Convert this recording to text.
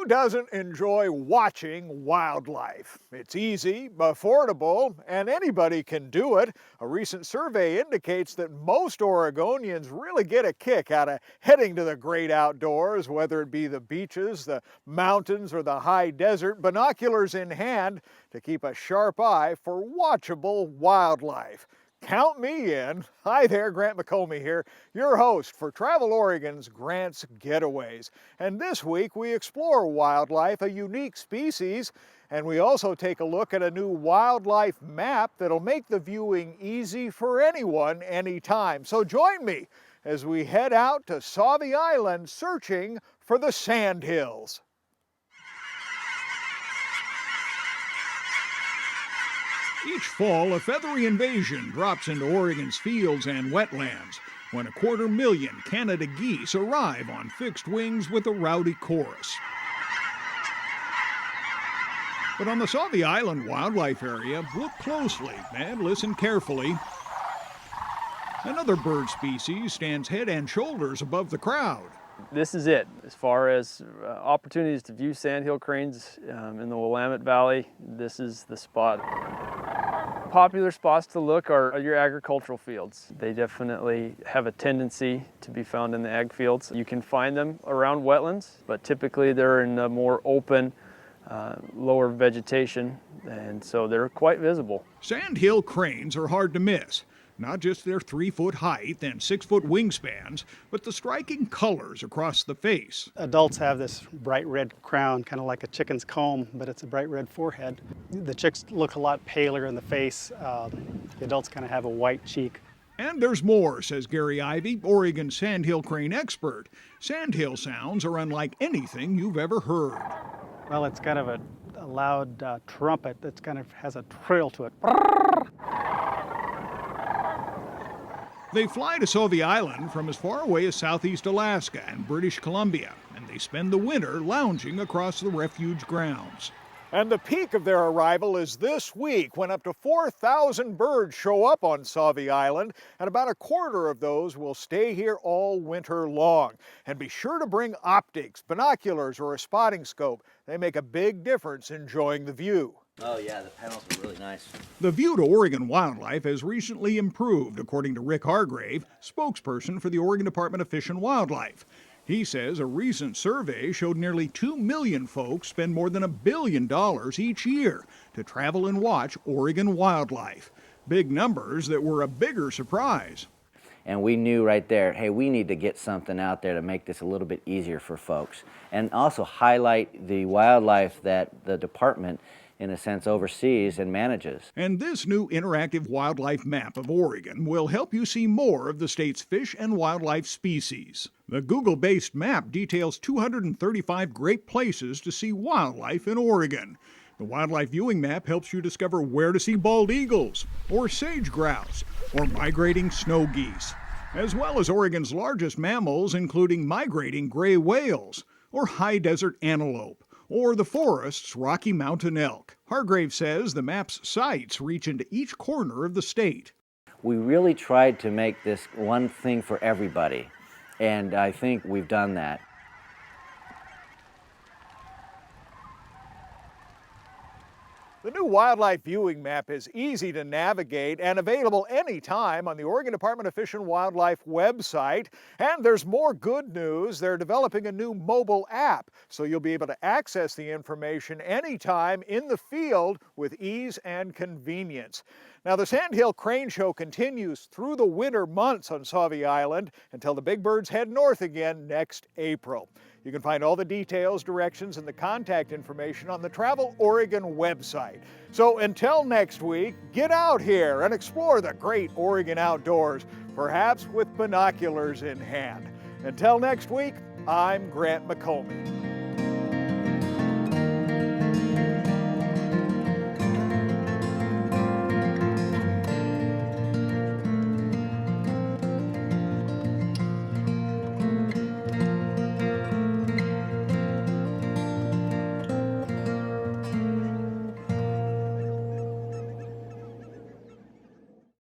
doesn't enjoy watching wildlife? It's easy, affordable, and anybody can do it. A recent survey indicates that most Oregonians really get a kick out of heading to the great outdoors, whether it be the beaches, the mountains, or the high desert, binoculars in hand to keep a sharp eye for watchable wildlife. Count me in. Hi there, Grant McComey here, your host for Travel Oregon's Grant's Getaways. And this week we explore wildlife, a unique species, and we also take a look at a new wildlife map that'll make the viewing easy for anyone, anytime. So join me as we head out to Sauvie Island searching for the sandhills. Each fall, a feathery invasion drops into Oregon's fields and wetlands when 250,000 Canada geese arrive on fixed wings with a rowdy chorus. But on the Sauvie Island Wildlife Area, look closely and listen carefully. Another bird species stands head and shoulders above the crowd. This is it. As far as opportunities to view sandhill cranes in the Willamette Valley, this is the spot. Popular spots to look are your agricultural fields. They definitely have a tendency to be found in the ag fields. You can find them around wetlands, but typically they're in the more open, lower vegetation, and so they're quite visible. Sandhill cranes are hard to miss. Not just their 3-foot height and 6-foot wingspans, but the striking colors across the face. Adults have this bright red crown, kind of like a chicken's comb, but it's a bright red forehead. The chicks look a lot paler in the face. The adults kind of have a white cheek. And there's more, says Gary Ivey, Oregon sandhill crane expert. Sandhill sounds are unlike anything you've ever heard. Well, it's kind of a loud trumpet that kind of has a trill to it. They fly to Sauvie Island from as far away as southeast Alaska and British Columbia, and they spend the winter lounging across the refuge grounds. And the peak of their arrival is this week, when up to 4,000 birds show up on Sauvie Island, and about a quarter of those will stay here all winter long. And be sure to bring optics, binoculars, or a spotting scope. They make a big difference enjoying the view. Oh yeah, the panels are really nice. The view to Oregon wildlife has recently improved, according to Rick Hargrave, spokesperson for the Oregon Department of Fish and Wildlife. He says a recent survey showed nearly 2 million folks spend more than $1 billion each year to travel and watch Oregon wildlife. Big numbers that were a bigger surprise. And we knew right there, hey, we need to get something out there to make this a little bit easier for folks. And also highlight the wildlife that the department, in a sense, oversees and manages. And this new interactive wildlife map of Oregon will help you see more of the state's fish and wildlife species. The Google-based map details 235 great places to see wildlife in Oregon. The wildlife viewing map helps you discover where to see bald eagles, or sage grouse, or migrating snow geese, as well as Oregon's largest mammals, including migrating gray whales, or high desert antelope, or the forest's Rocky Mountain elk. Hargrave says the map's sites reach into each corner of the state. We really tried to make this one thing for everybody, and I think we've done that. The new wildlife viewing map is easy to navigate and available anytime on the Oregon Department of Fish and Wildlife website. And there's more good news. They're developing a new mobile app, so you'll be able to access the information anytime in the field with ease and convenience. Now, the Sandhill Crane Show continues through the winter months on Sauvie Island until the big birds head north again next April. You can find all the details, directions, and the contact information on the Travel Oregon website. So until next week, get out here and explore the great Oregon outdoors, perhaps with binoculars in hand. Until next week, I'm Grant McComey.